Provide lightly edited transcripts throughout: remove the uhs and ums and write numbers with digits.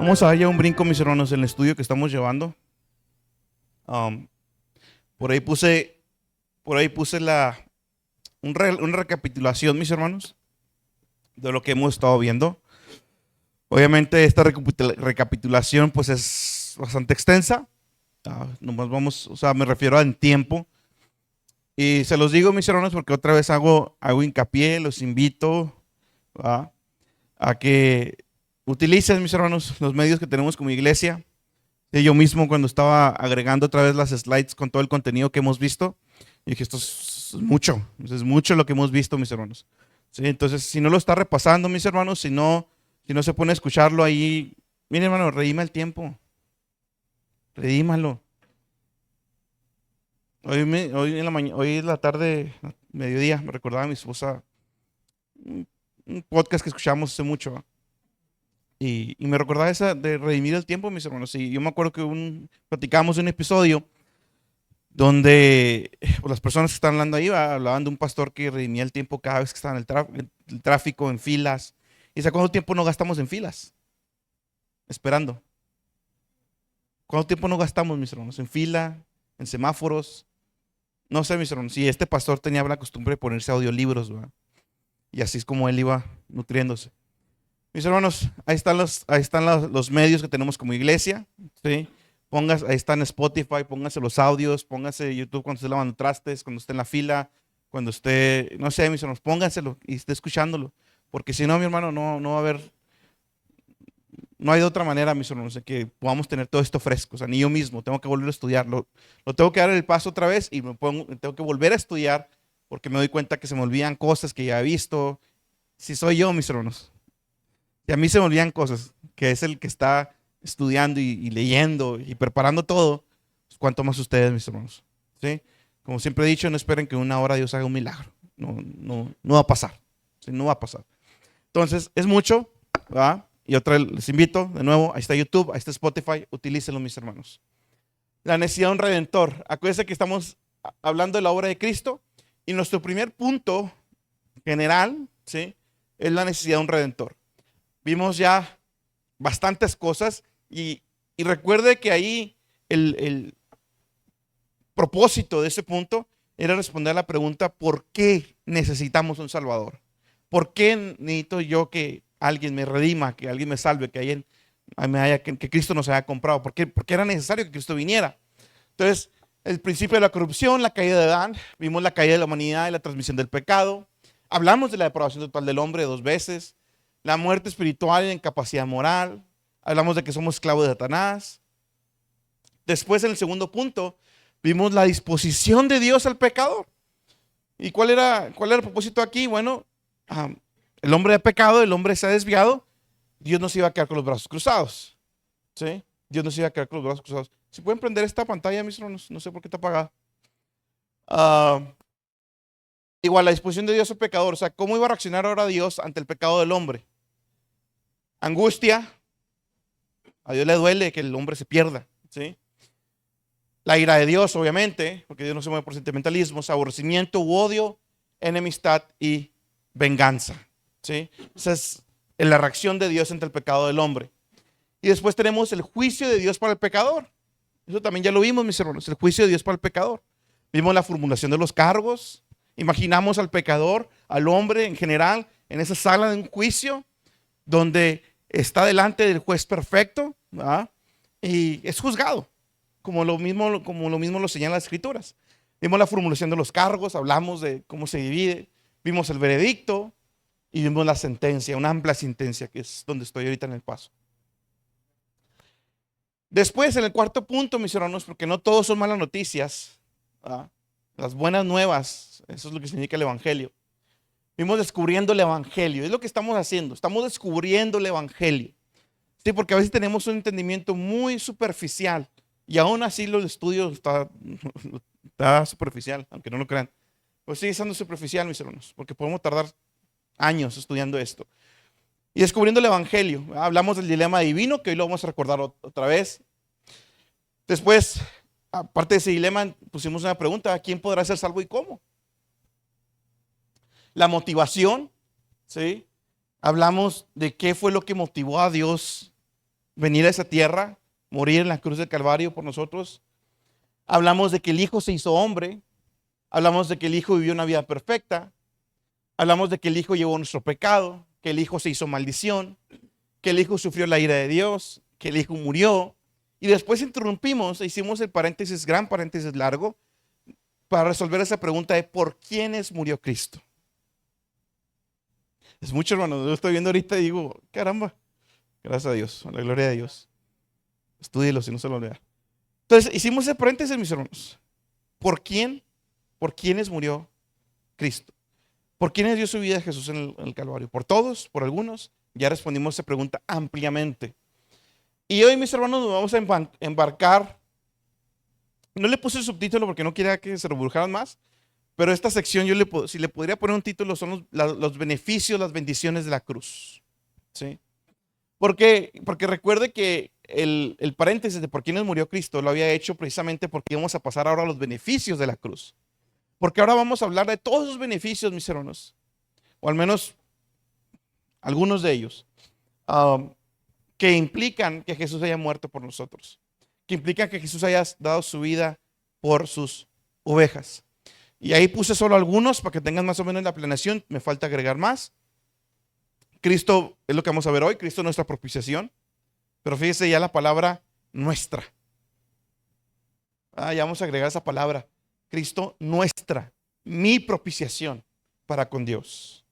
Vamos a dar ya un brinco, mis hermanos, en el estudio que estamos llevando. Um, por ahí puse una recapitulación, mis hermanos, de lo que hemos estado viendo. Obviamente esta recapitulación pues es bastante extensa. Nomás vamos, o sea, me refiero en tiempo. Y se los digo, mis hermanos, porque otra vez hago hincapié, los invito a que utilicen, mis hermanos, los medios que tenemos como iglesia. Yo mismo, cuando estaba agregando otra vez las slides con todo el contenido que hemos visto, dije, esto es mucho lo que hemos visto, mis hermanos. ¿Sí? Entonces, si no lo está repasando, mis hermanos, si no se pone a escucharlo ahí, mire, hermano, redima el tiempo. Redímalo. Hoy en la tarde, mediodía, me recordaba a mi esposa un podcast que escuchamos hace mucho. Y me recordaba esa de redimir el tiempo, mis hermanos. Y yo me acuerdo que platicábamos un episodio donde pues, las personas que están hablando ahí hablaban de un pastor que redimía el tiempo cada vez que estaba en el tráfico, en filas. ¿Y cuánto tiempo no gastamos en filas? Esperando. ¿Cuánto tiempo no gastamos, mis hermanos? En fila, en semáforos. No sé, mis hermanos. Si este pastor tenía la costumbre de ponerse audiolibros, ¿verdad? Y así es como él iba nutriéndose. Mis hermanos, ahí están los medios que tenemos como iglesia, ¿sí? Ahí están Spotify, póngase los audios, póngase YouTube cuando esté lavando trastes, cuando esté en la fila, cuando esté, no sé, mis hermanos, pónganselo y esté escuchándolo. Porque si no, mi hermano, no va a haber, no hay de otra manera, mis hermanos, de que podamos tener todo esto fresco. O sea, ni yo mismo, tengo que volver a estudiarlo. Lo tengo que dar el paso otra vez y me tengo que volver a estudiar porque me doy cuenta que se me olvidan cosas que ya he visto. Si soy yo, mis hermanos. Y a mí se me olvidan cosas, que es el que está estudiando y leyendo y preparando todo, pues, cuanto más ustedes, mis hermanos. ¿Sí? Como siempre he dicho, no esperen que en una hora Dios haga un milagro. No va a pasar. ¿Sí? No va a pasar. Entonces, es mucho, ¿verdad? Y otra vez les invito, de nuevo, ahí está YouTube, ahí está Spotify, utilícenlo, mis hermanos. La necesidad de un redentor. Acuérdense que estamos hablando de la obra de Cristo y nuestro primer punto general, ¿sí? Es la necesidad de un redentor. Vimos ya bastantes cosas y recuerde que ahí el propósito de ese punto era responder a la pregunta: ¿por qué necesitamos un Salvador? ¿Por qué necesito yo que alguien me redima, que alguien me salve, que Cristo nos haya comprado? ¿Por qué era necesario que Cristo viniera? Entonces, el principio de la corrupción, la caída de Adán, vimos la caída de la humanidad y la transmisión del pecado. Hablamos de la depravación total del hombre 2 veces. La muerte espiritual y la incapacidad moral. Hablamos de que somos esclavos de Satanás. Después, en el segundo punto, vimos la disposición de Dios al pecador. ¿Y cuál era el propósito aquí? Bueno, el hombre ha pecado, el hombre se ha desviado. Dios no se iba a quedar con los brazos cruzados. ¿Sí? Dios no se iba a quedar con los brazos cruzados. Si pueden prender esta pantalla, mis hermanos, no sé por qué está apagada. Igual, la disposición de Dios al pecador. O sea, ¿cómo iba a reaccionar ahora Dios ante el pecado del hombre? Angustia. A Dios le duele que el hombre se pierda, ¿sí? La ira de Dios, obviamente, porque Dios no se mueve por sentimentalismos, aborrecimiento u odio, enemistad y venganza, ¿sí? Esa es la reacción de Dios ante el pecado del hombre. Y después tenemos el juicio de Dios para el pecador. Eso también ya lo vimos, mis hermanos, el juicio de Dios para el pecador. Vimos la formulación de los cargos. Imaginamos al pecador, al hombre en general, en esa sala de un juicio donde está delante del juez perfecto, ¿verdad? Y es juzgado, como lo mismo lo señalan las escrituras. Vimos la formulación de los cargos, hablamos de cómo se divide, vimos el veredicto y vimos la sentencia, una amplia sentencia, que es donde estoy ahorita en el paso. Después, en el cuarto punto, mis hermanos, porque no todos son malas noticias, ¿verdad? Las buenas nuevas, eso es lo que significa el evangelio. Vimos descubriendo el evangelio, es lo que estamos haciendo, estamos descubriendo el evangelio. Sí, porque a veces tenemos un entendimiento muy superficial y aún así el estudio está superficial, aunque no lo crean. Pues sigue siendo superficial, mis hermanos, porque podemos tardar años estudiando esto. Y descubriendo el evangelio, hablamos del dilema divino, que hoy lo vamos a recordar otra vez. Después, aparte de ese dilema, pusimos una pregunta: ¿quién podrá ser salvo y cómo? La motivación, ¿sí? Hablamos de qué fue lo que motivó a Dios venir a esa tierra, morir en la cruz del Calvario por nosotros. Hablamos de que el Hijo se hizo hombre. Hablamos de que el Hijo vivió una vida perfecta. Hablamos de que el Hijo llevó nuestro pecado, que el Hijo se hizo maldición, que el Hijo sufrió la ira de Dios, que el Hijo murió. Y después interrumpimos e hicimos el paréntesis, gran paréntesis largo, para resolver esa pregunta de ¿por quiénes murió Cristo? Es mucho, hermano. Yo lo estoy viendo ahorita y digo, caramba, gracias a Dios, a la gloria de Dios. Estúdielo si no se lo olvida. Entonces, hicimos ese paréntesis, mis hermanos. ¿Por quién? ¿Por quiénes murió Cristo? ¿Por quiénes dio su vida Jesús en el Calvario? ¿Por todos? ¿Por algunos? Ya respondimos esa pregunta ampliamente. Y hoy, mis hermanos, nos vamos a embarcar. No le puse el subtítulo porque no quería que se reburjaran más, pero esta sección si le podría poner un título son los beneficios, las bendiciones de la cruz. ¿Sí? Porque recuerde que el paréntesis de por quiénes murió Cristo lo había hecho precisamente porque íbamos a pasar ahora a los beneficios de la cruz. Porque ahora vamos a hablar de todos esos beneficios, mis hermanos, o al menos algunos de ellos, que implican que Jesús haya muerto por nosotros, que implican que Jesús haya dado su vida por sus ovejas. Y ahí puse solo algunos para que tengan más o menos la planeación, me falta agregar más. Cristo es lo que vamos a ver hoy, Cristo es nuestra propiciación, pero fíjese ya la palabra nuestra. Ya vamos a agregar esa palabra, Cristo nuestra, mi propiciación para con Dios.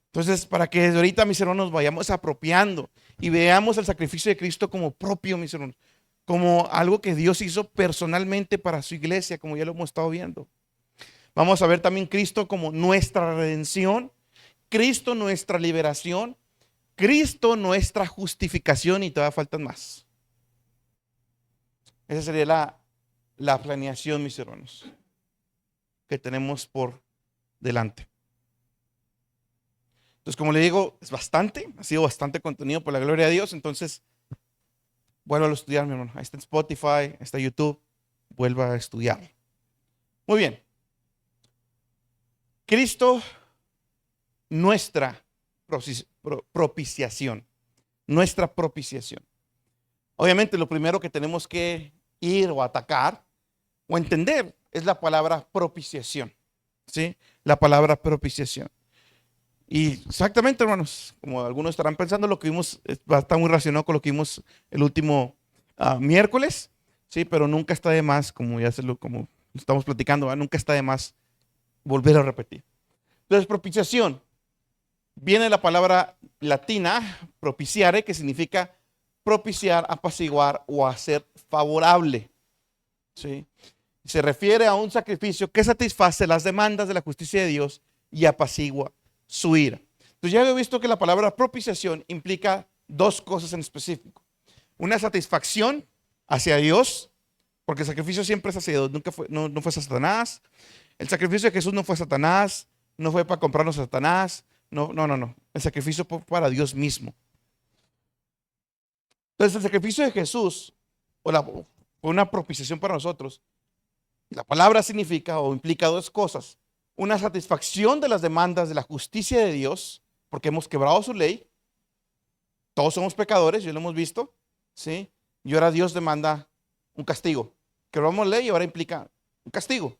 Entonces, para que desde ahorita, mis hermanos, vayamos apropiando y veamos el sacrificio de Cristo como propio, mis hermanos, como algo que Dios hizo personalmente para su iglesia, como ya lo hemos estado viendo. Vamos a ver también Cristo como nuestra redención, Cristo nuestra liberación, Cristo nuestra justificación y todavía faltan más. Esa sería la planeación, mis hermanos, que tenemos por delante. Entonces, como le digo, ha sido bastante contenido por la gloria de Dios. Entonces, vuelva a estudiar, mi hermano. Ahí está en Spotify, ahí está YouTube. Vuelva a estudiar. Muy bien. Cristo, nuestra propiciación. Nuestra propiciación. Obviamente, lo primero que tenemos que ir o atacar o entender es la palabra propiciación. ¿Sí? La palabra propiciación. Y exactamente, hermanos, como algunos estarán pensando, lo que vimos está muy relacionado con lo que vimos el último miércoles, sí, pero nunca está de más, como como estamos platicando, ¿verdad? Nunca está de más volver a repetir. Entonces, propiciación, viene la palabra latina, propiciare, que significa propiciar, apaciguar o hacer favorable, ¿sí? Se refiere a un sacrificio que satisface las demandas de la justicia de Dios y apacigua su ira. Entonces ya he visto que la palabra propiciación implica dos cosas en específico. Una satisfacción hacia Dios, porque el sacrificio siempre es hacia Dios, nunca fue, no fue a Satanás. El sacrificio de Jesús no fue a Satanás, no fue para comprarnos a Satanás, no. El sacrificio fue para Dios mismo. Entonces el sacrificio de Jesús fue una propiciación para nosotros. La palabra significa o implica dos cosas. Una satisfacción de las demandas de la justicia de Dios, porque hemos quebrado su ley. Todos somos pecadores, ya lo hemos visto, ¿sí? Y ahora Dios demanda un castigo. Quebramos la ley y ahora implica un castigo.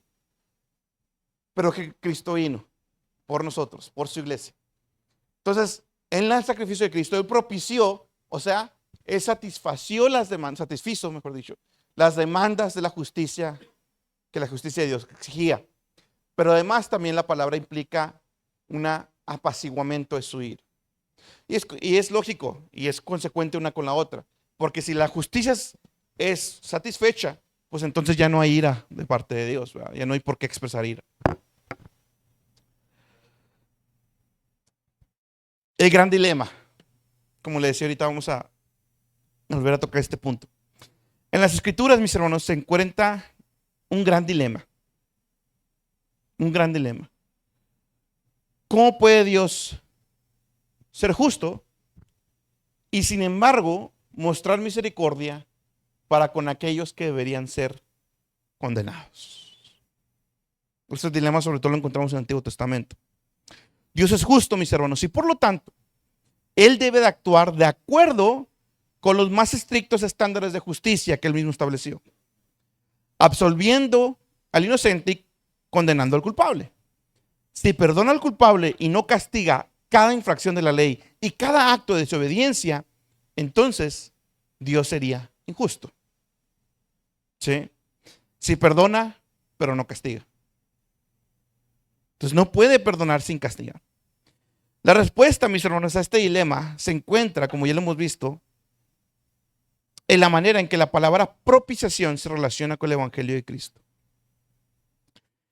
Pero que Cristo vino por nosotros, por su iglesia. Entonces, en el sacrificio de Cristo, Él propició, o sea, Él satisfizo las demandas de la justicia, que la justicia de Dios exigía. Pero además también la palabra implica un apaciguamiento de su ira. Y es lógico y es consecuente una con la otra. Porque si la justicia es satisfecha, pues entonces ya no hay ira de parte de Dios, ¿verdad? Ya no hay por qué expresar ira. El gran dilema, como le decía ahorita, vamos a volver a tocar este punto. En las escrituras, mis hermanos, se encuentra un gran dilema. Un gran dilema. ¿Cómo puede Dios ser justo y sin embargo mostrar misericordia para con aquellos que deberían ser condenados? Este dilema sobre todo lo encontramos en el Antiguo Testamento. Dios es justo, mis hermanos, y por lo tanto, Él debe de actuar de acuerdo con los más estrictos estándares de justicia que él mismo estableció, absolviendo al inocente y condenando al culpable. Si perdona al culpable y no castiga cada infracción de la ley y cada acto de desobediencia, entonces Dios sería injusto. ¿Sí? Si perdona, pero no castiga. Entonces no puede perdonar sin castigar. La respuesta, mis hermanos, a este dilema se encuentra, como ya lo hemos visto, en la manera en que la palabra propiciación se relaciona con el Evangelio de Cristo.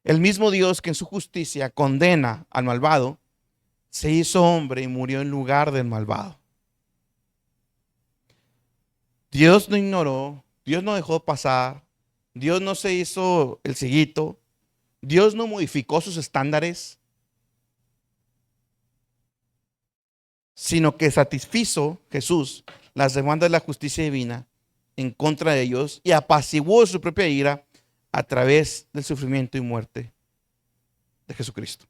El mismo Dios que en su justicia condena al malvado, se hizo hombre y murió en lugar del malvado. Dios no ignoró, Dios no dejó pasar, Dios no se hizo el cieguito, Dios no modificó sus estándares, sino que satisfizo Jesús las demandas de la justicia divina en contra de ellos y apaciguó su propia ira a través del sufrimiento y muerte de Jesucristo.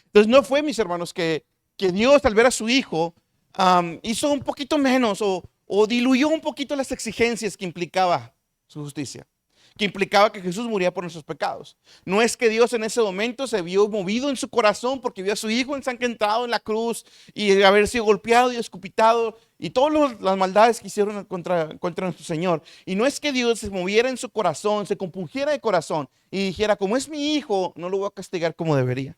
Entonces no fue, mis hermanos, que Dios al ver a su hijo hizo un poquito menos o diluyó un poquito las exigencias que implicaba su justicia, que implicaba que Jesús moría por nuestros pecados. No es que Dios en ese momento se vio movido en su corazón porque vio a su hijo ensangrentado en la cruz y haber sido golpeado y escupitado y todas las maldades que hicieron contra nuestro Señor. Y no es que Dios se moviera en su corazón, se compungiera de corazón y dijera, como es mi hijo, no lo voy a castigar como debería.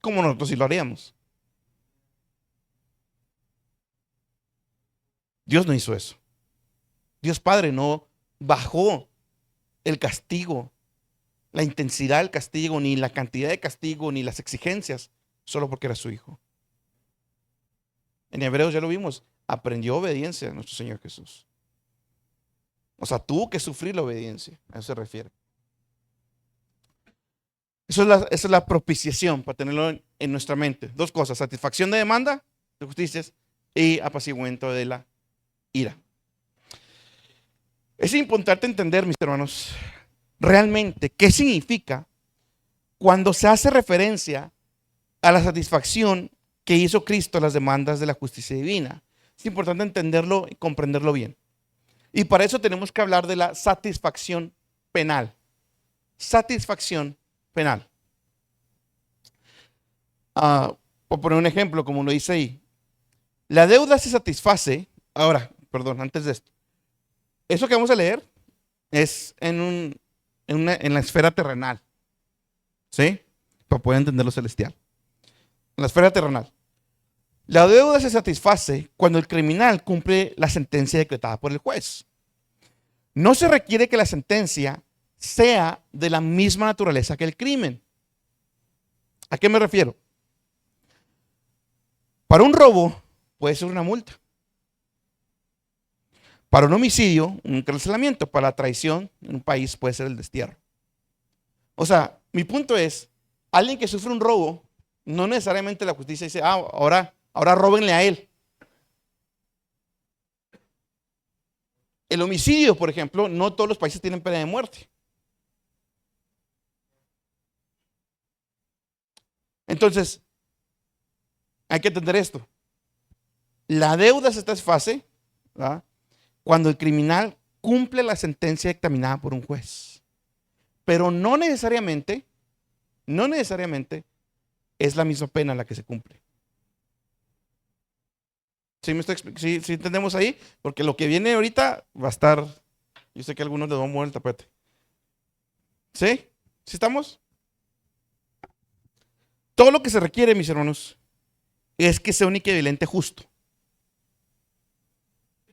Como nosotros sí lo haríamos. Dios no hizo eso. Dios Padre no bajó el castigo, la intensidad del castigo, ni la cantidad de castigo, ni las exigencias, solo porque era su hijo. En Hebreos ya lo vimos, aprendió obediencia a nuestro Señor Jesús. O sea, tuvo que sufrir la obediencia, a eso se refiere. Esa es la propiciación, para tenerlo en nuestra mente. Dos cosas, satisfacción de demanda de justicias y apaciguamiento de la ira. Es importante entender, mis hermanos, realmente qué significa cuando se hace referencia a la satisfacción que hizo Cristo a las demandas de la justicia divina. Es importante entenderlo y comprenderlo bien. Y para eso tenemos que hablar de la satisfacción penal. Satisfacción penal. Por poner un ejemplo, como lo dice ahí, la deuda se satisface. Ahora, perdón, antes de esto, eso que vamos a leer es en la esfera terrenal, ¿sí? Para poder entender lo celestial. En la esfera terrenal. La deuda se satisface cuando el criminal cumple la sentencia decretada por el juez. No se requiere que la sentencia sea de la misma naturaleza que el crimen. ¿A qué me refiero? Para un robo puede ser una multa. Para un homicidio, un encarcelamiento. Para la traición en un país puede ser el destierro. O sea, mi punto es, alguien que sufre un robo, no necesariamente la justicia dice, ahora róbenle a él. El homicidio, por ejemplo, no todos los países tienen pena de muerte. Entonces, hay que entender esto. La deuda se satisface, ¿verdad?, cuando el criminal cumple la sentencia dictaminada por un juez. Pero no necesariamente es la misma pena la que se cumple. ¿Sí entendemos ahí? Porque lo que viene ahorita va a estar, yo sé que a algunos les va a mover el tapete. ¿Sí? ¿Sí estamos? Todo lo que se requiere, mis hermanos, es que sea un equivalente justo.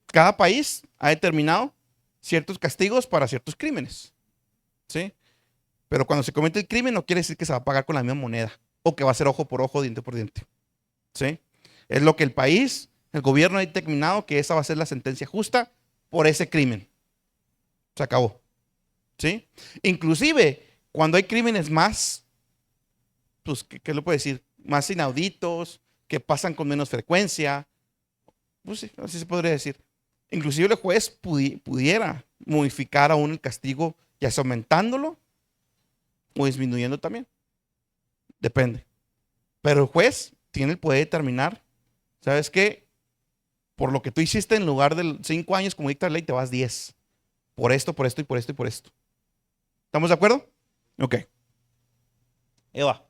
Cada país ha determinado ciertos castigos para ciertos crímenes, ¿sí? Pero cuando se comete el crimen no quiere decir que se va a pagar con la misma moneda o que va a ser ojo por ojo, diente por diente, ¿sí? Es lo que el gobierno ha determinado que esa va a ser la sentencia justa por ese crimen. Se acabó, ¿sí? Inclusive cuando hay crímenes más, pues, ¿qué le puedo decir? Más inauditos, que pasan con menos frecuencia, pues sí, así se podría decir. Inclusive el juez pudiera modificar aún el castigo, ya sea aumentándolo o disminuyendo también. Depende. Pero el juez tiene el poder de determinar, ¿sabes qué? por lo que tú hiciste, en lugar de 5 años como dicta la ley, te vas 10. Por esto, por esto y por esto y por esto. ¿Estamos de acuerdo? Ok. Eva.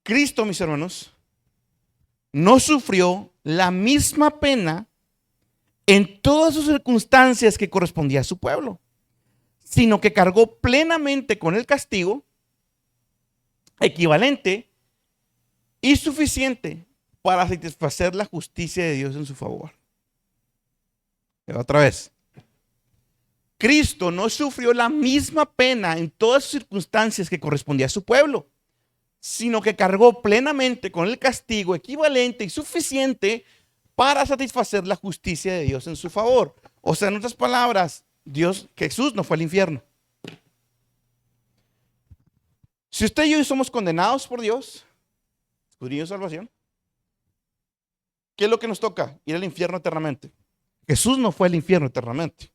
Cristo, mis hermanos, no sufrió la misma pena en todas sus circunstancias que correspondía a su pueblo, sino que cargó plenamente con el castigo equivalente y suficiente para satisfacer la justicia de Dios en su favor. Otra vez. Cristo no sufrió la misma pena en todas sus circunstancias que correspondía a su pueblo, sino que cargó plenamente con el castigo equivalente y suficiente para satisfacer la justicia de Dios en su favor. O sea, en otras palabras, Jesús no fue al infierno. Si usted y yo somos condenados por Dios, escudriño salvación, ¿qué es lo que nos toca? Ir al infierno eternamente. Jesús no fue al infierno eternamente.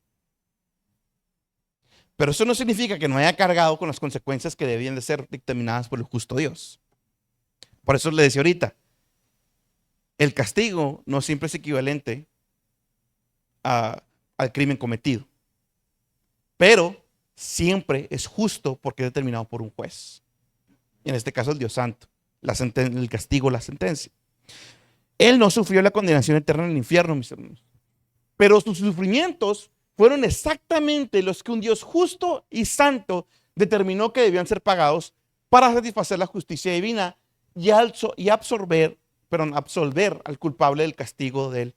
Pero eso no significa que no haya cargado con las consecuencias que debían de ser dictaminadas por el justo Dios. Por eso le decía ahorita, el castigo no siempre es equivalente al crimen cometido, pero siempre es justo porque es determinado por un juez. Y en este caso el Dios Santo, el castigo, la sentencia. Él no sufrió la condenación eterna en el infierno, mis hermanos, pero sus sufrimientos fueron exactamente los que un Dios justo y santo determinó que debían ser pagados para satisfacer la justicia divina y absolver al culpable del castigo del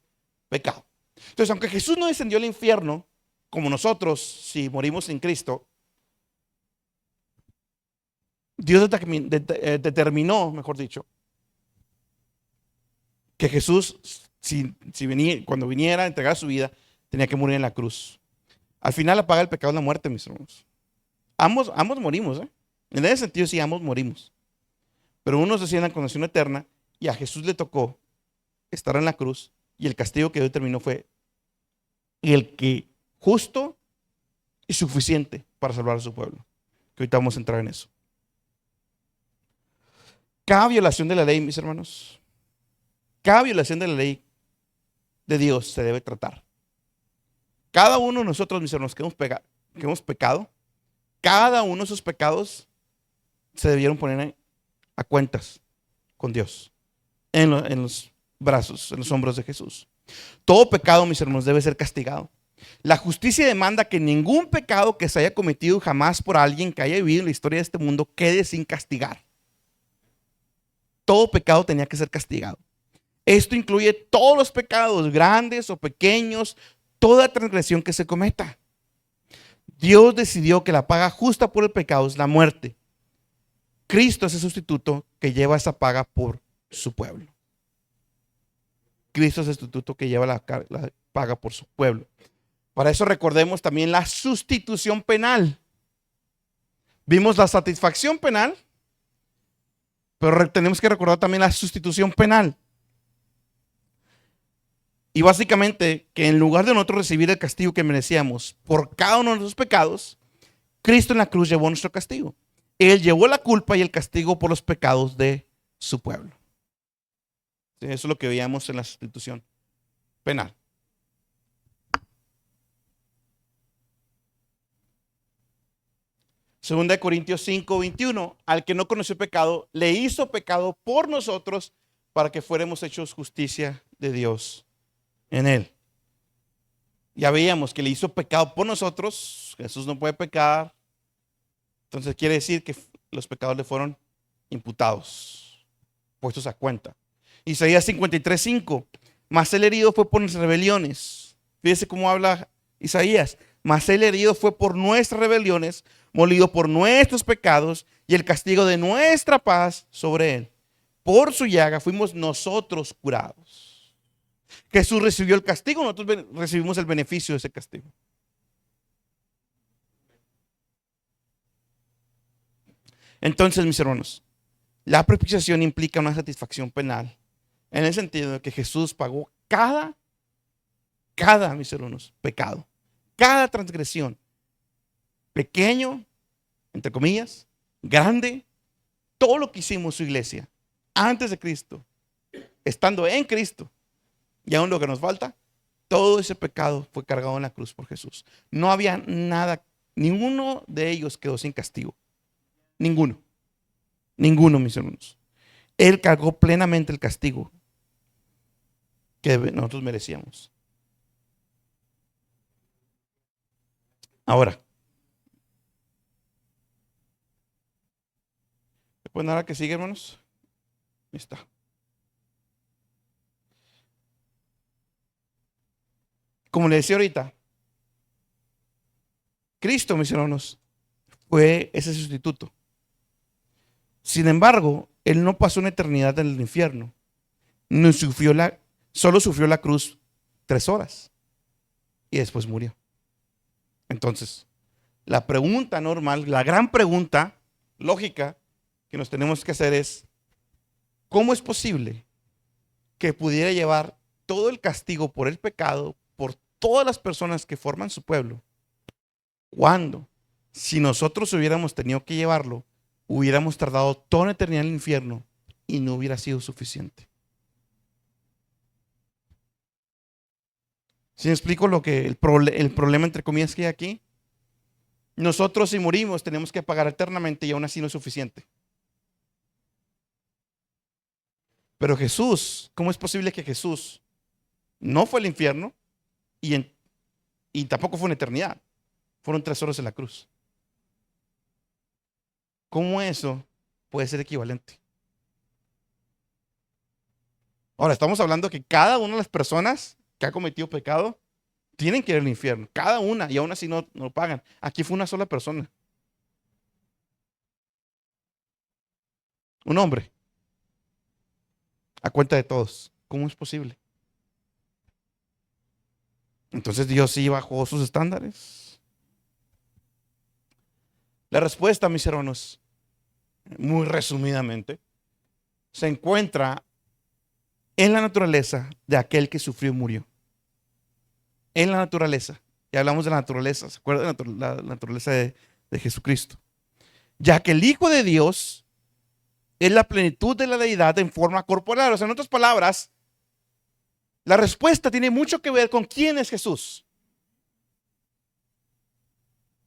pecado. Entonces, aunque Jesús no descendió al infierno, como nosotros, si morimos en Cristo, Dios determinó, mejor dicho, que Jesús, cuando viniera a entregar su vida, tenía que morir en la cruz. Al final la paga del pecado es la muerte, mis hermanos. Ambos morimos, ¿eh? En ese sentido sí, ambos morimos. Pero uno se sienta en condenación eterna y a Jesús le tocó estar en la cruz y el castigo que Dios determinó fue el que justo y suficiente para salvar a su pueblo. Que ahorita vamos a entrar en eso. Cada violación de la ley, mis hermanos, cada violación de la ley de Dios se debe tratar. Cada uno de nosotros, mis hermanos, que hemos pecado, cada uno de esos pecados se debieron poner a cuentas con Dios en los brazos, en los hombros de Jesús. Todo pecado, mis hermanos, debe ser castigado. La justicia demanda que ningún pecado que se haya cometido jamás por alguien que haya vivido en la historia de este mundo quede sin castigar. Todo pecado tenía que ser castigado. Esto incluye todos los pecados, grandes o pequeños, toda transgresión que se cometa. Dios decidió que la paga justa por el pecado es la muerte. Cristo es el sustituto que lleva esa paga por su pueblo. Cristo es el sustituto que lleva la paga por su pueblo. Para eso recordemos también la sustitución penal. Vimos la satisfacción penal, pero tenemos que recordar también la sustitución penal. Y básicamente que en lugar de nosotros recibir el castigo que merecíamos por cada uno de nuestros pecados, Cristo en la cruz llevó nuestro castigo. Él llevó la culpa y el castigo por los pecados de su pueblo. Eso es lo que veíamos en la sustitución penal. Segunda de Corintios 5:21, al que no conoció pecado, le hizo pecado por nosotros para que fuéramos hechos justicia de Dios en él. Ya veíamos que le hizo pecado por nosotros. Jesús no puede pecar. Entonces quiere decir que los pecados le fueron imputados, puestos a cuenta. Isaías 53:5, mas el herido fue por nuestras rebeliones. Fíjese cómo habla Isaías. Mas el herido fue por nuestras rebeliones, molido por nuestros pecados, y el castigo de nuestra paz sobre él. Por su llaga fuimos nosotros curados. Jesús recibió el castigo, nosotros recibimos el beneficio de ese castigo. Entonces, mis hermanos, la propiciación implica una satisfacción penal, en el sentido de que Jesús pagó cada, mis hermanos, pecado, cada transgresión, pequeño, entre comillas, grande, todo lo que hicimos su iglesia antes de Cristo estando en Cristo, y aún lo que nos falta, todo ese pecado fue cargado en la cruz por Jesús. No había nada, ninguno de ellos quedó sin castigo. Ninguno, ninguno, mis hermanos. Él cargó plenamente el castigo que nosotros merecíamos. Ahora, después nada que sigue, hermanos. Ahí está. Como le decía ahorita, Cristo, mis hermanos, fue ese sustituto. Sin embargo, Él no pasó una eternidad en el infierno. No sufrió solo sufrió la cruz 3 horas y después murió. Entonces, la pregunta normal, la gran pregunta lógica que nos tenemos que hacer es, ¿cómo es posible que pudiera llevar todo el castigo por el pecado, por todas las personas que forman su pueblo, cuando, si nosotros hubiéramos tenido que llevarlo, hubiéramos tardado toda una eternidad en el infierno y no hubiera sido suficiente? ¿Sí me explico lo que el problema entre comillas que hay aquí? Nosotros si morimos tenemos que pagar eternamente y aún así no es suficiente. Pero Jesús, ¿cómo es posible que Jesús no fue al infierno y tampoco fue una eternidad? Fueron 3 horas en la cruz. ¿Cómo eso puede ser equivalente? Ahora, estamos hablando que cada una de las personas que ha cometido pecado tienen que ir al infierno. Cada una, y aún así no lo pagan. Aquí fue una sola persona. Un hombre. A cuenta de todos. ¿Cómo es posible? Entonces Dios sí bajó sus estándares. La respuesta, mis hermanos, muy resumidamente, se encuentra en la naturaleza de aquel que sufrió y murió. En la naturaleza. Y hablamos de la naturaleza. ¿Se acuerdan de la naturaleza de Jesucristo? Ya que el Hijo de Dios es la plenitud de la deidad en forma corporal. O sea, en otras palabras, la respuesta tiene mucho que ver con quién es Jesús.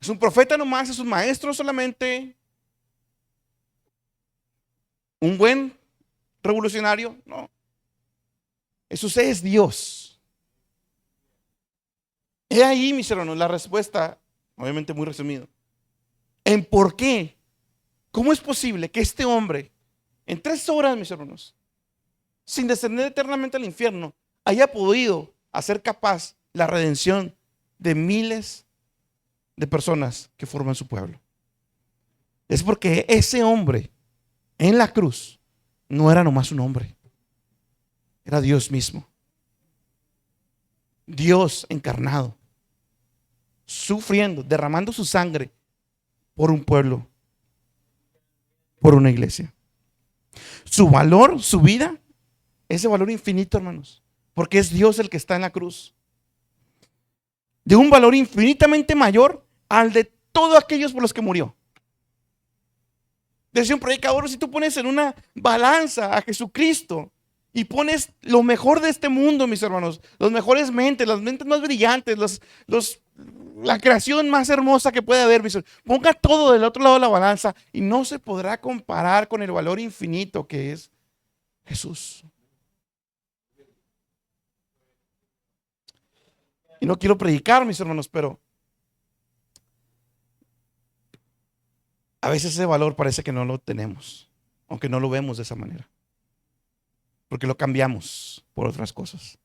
¿Es un profeta nomás? ¿Es un maestro solamente? ¿Un buen revolucionario? No. Jesús es Dios. He ahí, mis hermanos, la respuesta, obviamente muy resumido, en por qué. ¿Cómo es posible que este hombre, en 3 horas, mis hermanos, sin descender eternamente al infierno, haya podido hacer capaz la redención de miles de personas que forman su pueblo? Es porque ese hombre en la cruz no era nomás un hombre, era Dios mismo. Dios encarnado, sufriendo, derramando su sangre por un pueblo, por una iglesia. Su valor, su vida, ese valor infinito, hermanos, porque es Dios el que está en la cruz, de un valor infinitamente mayor al de todos aquellos por los que murió. Decía un predicador, si tú pones en una balanza a Jesucristo y pones lo mejor de este mundo, mis hermanos, las mejores mentes, las mentes más brillantes, la creación más hermosa que puede haber, mis hermanos, ponga todo del otro lado de la balanza y no se podrá comparar con el valor infinito que es Jesús. Y no quiero predicar, mis hermanos, pero a veces ese valor parece que no lo tenemos, aunque no lo vemos de esa manera, porque lo cambiamos por otras cosas.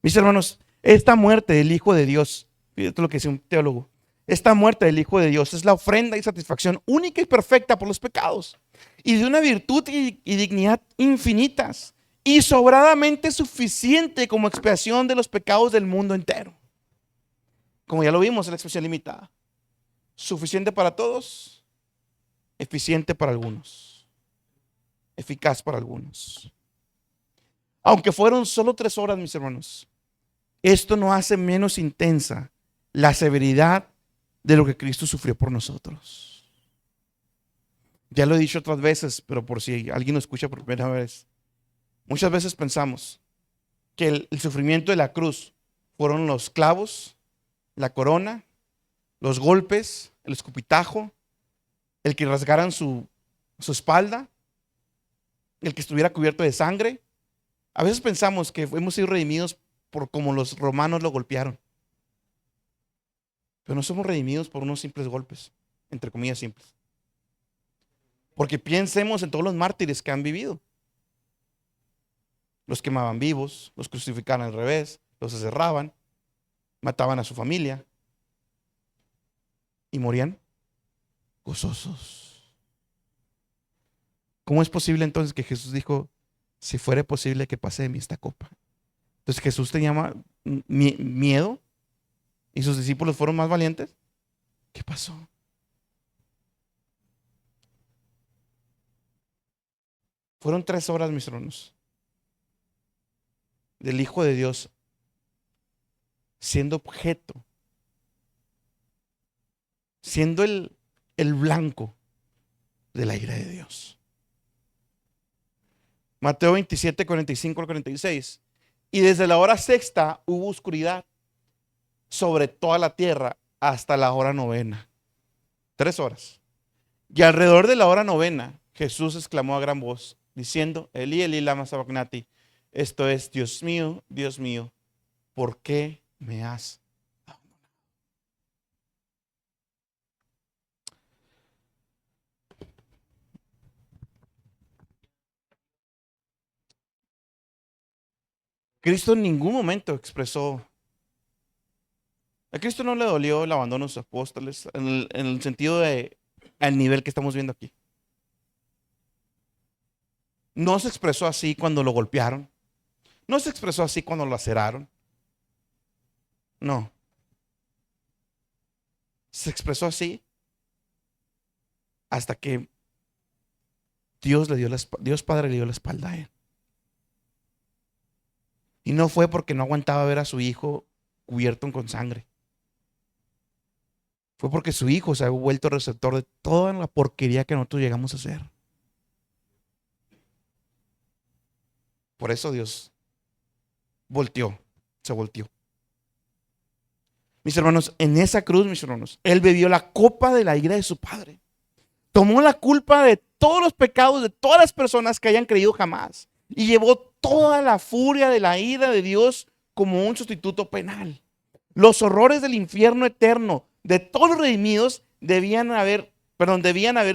Mis hermanos, esta muerte del Hijo de Dios, fíjate lo que dice un teólogo, esta muerte del Hijo de Dios es la ofrenda y satisfacción única y perfecta por los pecados y de una virtud y dignidad infinitas y sobradamente suficiente como expiación de los pecados del mundo entero. Como ya lo vimos en la expresión limitada, suficiente para todos, eficiente para algunos, eficaz para algunos. Aunque fueron solo 3 horas, mis hermanos, esto no hace menos intensa la severidad de lo que Cristo sufrió por nosotros. Ya lo he dicho otras veces, pero por si alguien lo escucha por primera vez, Muchas veces pensamos que el sufrimiento de la cruz fueron los clavos, la corona, los golpes, el escupitajo, el que rasgaran su espalda, el que estuviera cubierto de sangre. A veces pensamos que hemos sido redimidos por como los romanos lo golpearon, pero no somos redimidos por unos simples golpes, entre comillas simples. Porque pensemos en todos los mártires que han vivido. Los quemaban vivos, los crucificaban al revés, los encerraban, mataban a su familia y morían gozosos. ¿Cómo es posible entonces que Jesús dijo, si fuera posible que pase de mí esta copa? Entonces Jesús tenía miedo y sus discípulos fueron más valientes. ¿Qué pasó? Fueron 3 horas, mis hermanos, del Hijo de Dios siendo objeto, siendo el blanco de la ira de Dios. Mateo 27, 45 al 46. Y desde la hora sexta hubo oscuridad sobre toda la tierra hasta la hora novena. 3 horas. Y alrededor de la hora novena, Jesús exclamó a gran voz, diciendo, Elí, Elí, lama sabacnati. Esto es, Dios mío, ¿por qué me has abandonado? Cristo en ningún momento expresó, a Cristo no le dolió el abandono de sus apóstoles en el sentido de al nivel que estamos viendo aquí. No se expresó así cuando lo golpearon. No se expresó así cuando lo laceraron. No. Se expresó así hasta que Dios Padre le dio la espalda a él. Y no fue porque no aguantaba ver a su hijo cubierto con sangre. Fue porque su hijo se había vuelto receptor de toda la porquería que nosotros llegamos a hacer. Por eso Dios se volteó. Mis hermanos, en esa cruz, mis hermanos, Él bebió la copa de la ira de su Padre. Tomó la culpa de todos los pecados de todas las personas que hayan creído jamás. Y llevó toda la furia de la ira de Dios como un sustituto penal. Los horrores del infierno eterno de todos los redimidos debían haber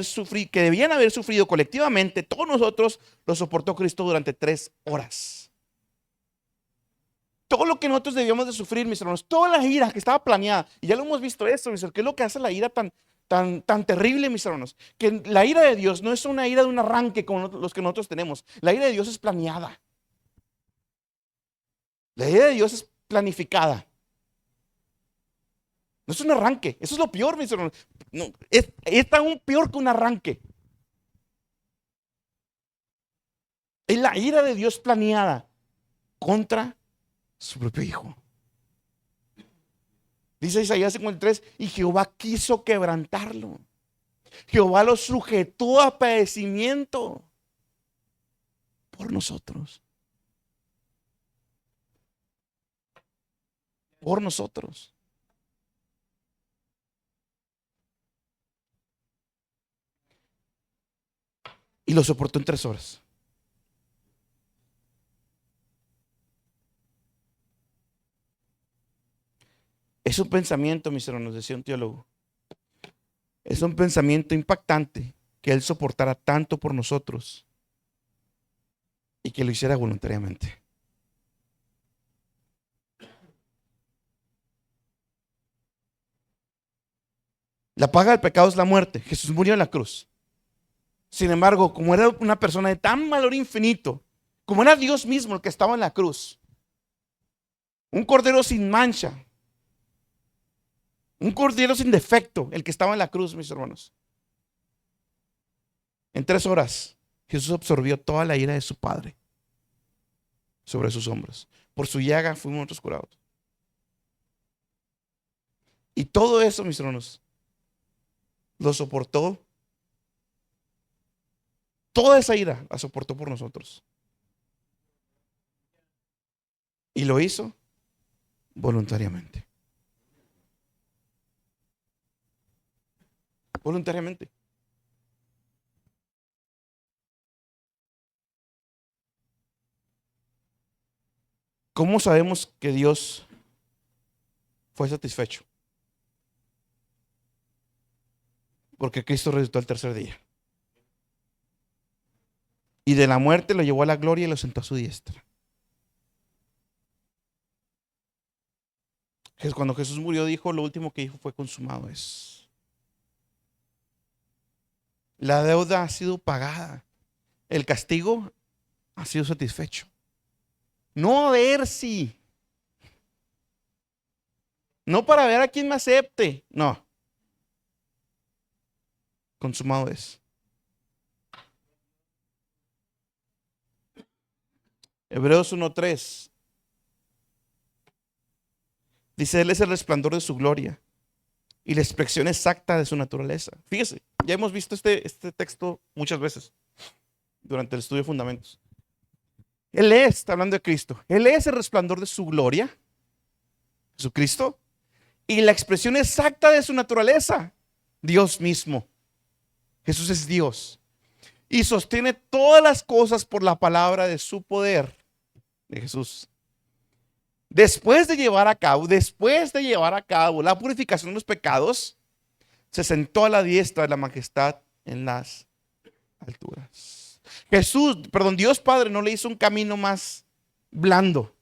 sufrido colectivamente, todos nosotros, lo soportó Cristo durante 3 horas. Todo lo que nosotros debíamos de sufrir, mis hermanos, toda la ira que estaba planeada, y ya lo hemos visto esto, mis hermanos, ¿qué es lo que hace la ira tan terrible, mis hermanos? Que la ira de Dios no es una ira de un arranque como los que nosotros tenemos. La ira de Dios es planeada. La ira de Dios es planificada. No es un arranque. Eso es lo peor, mis hermanos. No, es aún peor que un arranque. Es la ira de Dios planeada contra su propio hijo. Dice Isaías 53, y Jehová quiso quebrantarlo. Jehová lo sujetó a padecimiento por nosotros. Por nosotros. Y lo soportó en 3 horas. Es un pensamiento, mis hermanos, decía un teólogo. Es un pensamiento impactante que Él soportara tanto por nosotros y que lo hiciera voluntariamente. La paga del pecado es la muerte. Jesús murió en la cruz. Sin embargo, como era una persona de tan valor infinito, como era Dios mismo el que estaba en la cruz, un cordero sin mancha, un cordero sin defecto, el que estaba en la cruz, mis hermanos. En 3 horas, Jesús absorbió toda la ira de su Padre sobre sus hombros. Por su llaga fuimos nosotros curados. Y todo eso, mis hermanos, lo soportó. Toda esa ira la soportó por nosotros. Y lo hizo voluntariamente. Voluntariamente. ¿Cómo sabemos que Dios fue satisfecho? Porque Cristo resucitó al tercer día. Y de la muerte lo llevó a la gloria y lo sentó a su diestra. Cuando Jesús murió dijo, lo último que dijo fue consumado es. La deuda ha sido pagada. El castigo ha sido satisfecho. No a ver si. No para ver a quién me acepte. No. Consumado es. Hebreos 1:3 dice, Él es el resplandor de su gloria y la expresión exacta de su naturaleza. Fíjese, ya hemos visto este texto muchas veces durante el estudio de fundamentos. Él está hablando de Cristo. Él es el resplandor de su gloria, Jesucristo, y la expresión exacta de su naturaleza, Dios mismo. Jesús es Dios y sostiene todas las cosas por la palabra de su poder, de Jesús. Después de llevar a cabo la purificación de los pecados, se sentó a la diestra de la majestad en las alturas. Dios Padre no le hizo un camino más blando.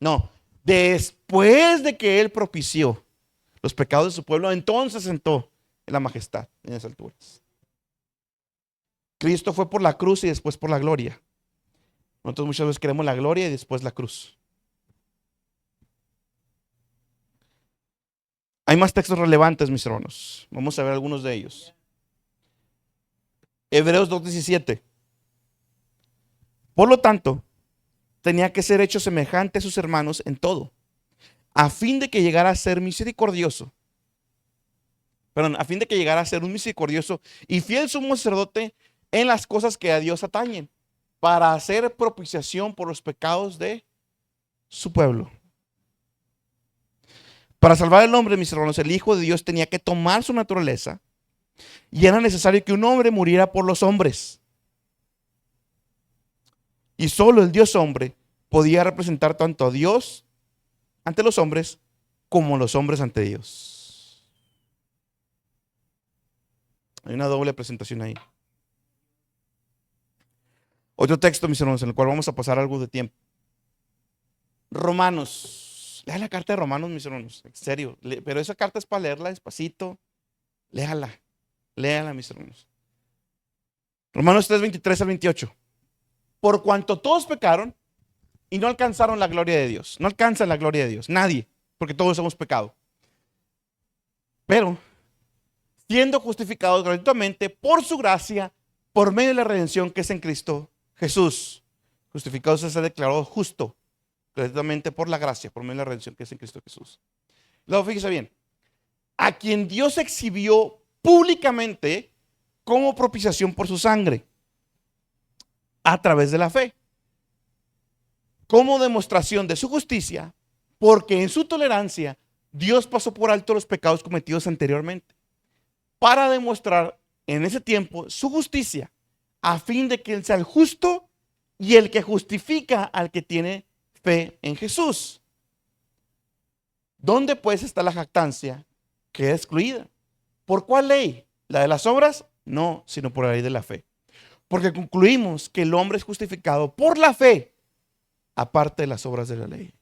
No, después de que Él propició los pecados de su pueblo, entonces se sentó en la majestad en las alturas. Cristo fue por la cruz y después por la gloria. Nosotros muchas veces queremos la gloria y después la cruz. Hay más textos relevantes, mis hermanos. Vamos a ver algunos de ellos. Hebreos 2:17. Por lo tanto, tenía que ser hecho semejante a sus hermanos en todo, a fin de que llegara a ser misericordioso. A fin de que llegara a ser un misericordioso y fiel sumo sacerdote en las cosas que a Dios atañen, para hacer propiciación por los pecados de su pueblo. Para salvar el hombre, mis hermanos, el Hijo de Dios tenía que tomar su naturaleza y era necesario que un hombre muriera por los hombres. Y solo el Dios hombre podía representar tanto a Dios ante los hombres como los hombres ante Dios. Hay una doble presentación ahí. Otro texto, mis hermanos, en el cual vamos a pasar algo de tiempo. Romanos. Lea la carta de Romanos, mis hermanos. En serio. Pero esa carta es para leerla despacito. Léala. Léala, mis hermanos. Romanos 3:23-28. Por cuanto todos pecaron y no alcanzaron la gloria de Dios. No alcanzan la gloria de Dios. Nadie. Porque todos hemos pecado. Pero, siendo justificados gratuitamente por su gracia, por medio de la redención que es en Cristo Jesús. Justificados se ha declarado justo gratuitamente por la gracia, por medio de la redención que es en Cristo Jesús. Luego fíjese bien, a quien Dios exhibió públicamente como propiciación por su sangre, a través de la fe, como demostración de su justicia, porque en su tolerancia Dios pasó por alto los pecados cometidos anteriormente, para demostrar en ese tiempo su justicia, a fin de que Él sea el justo y el que justifica al que tiene fe en Jesús. ¿Dónde pues está la jactancia? Queda excluida. ¿Por cuál ley? ¿La de las obras? No, sino por la ley de la fe. Porque concluimos que el hombre es justificado por la fe, aparte de las obras de la ley.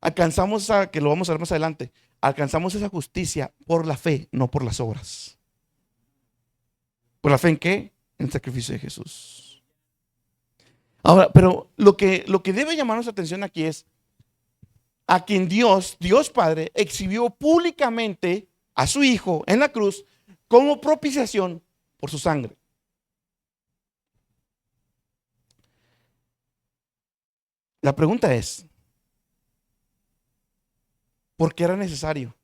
Alcanzamos que lo vamos a ver más adelante, alcanzamos esa justicia por la fe, no por las obras. ¿Por la fe en qué? En el sacrificio de Jesús. Ahora, pero lo que debe llamar nuestra atención aquí es a quien Dios Padre, exhibió públicamente a su Hijo en la cruz como propiciación por su sangre. La pregunta es, ¿por qué era necesario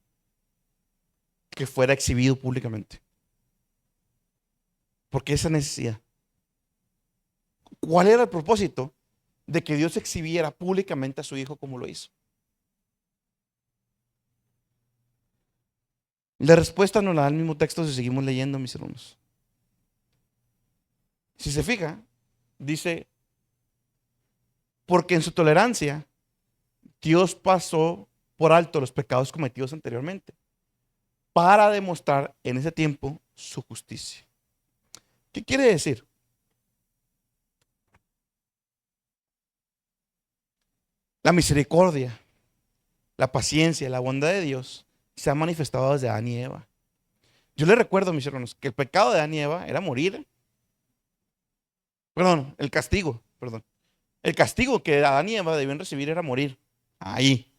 que fuera exhibido públicamente? ¿Por qué esa necesidad? ¿Cuál era el propósito de que Dios exhibiera públicamente a su hijo como lo hizo? La respuesta nos la da el mismo texto si seguimos leyendo, mis hermanos. Si se fija, dice, porque en su tolerancia Dios pasó por alto los pecados cometidos anteriormente para demostrar en ese tiempo su justicia. ¿Qué quiere decir? La misericordia, la paciencia, la bondad de Dios se ha manifestado desde Adán y Eva. Yo les recuerdo, mis hermanos, que el pecado de Adán y Eva era morir. Perdón, el castigo, perdón. El castigo que Adán y Eva debían recibir era morir. Ahí.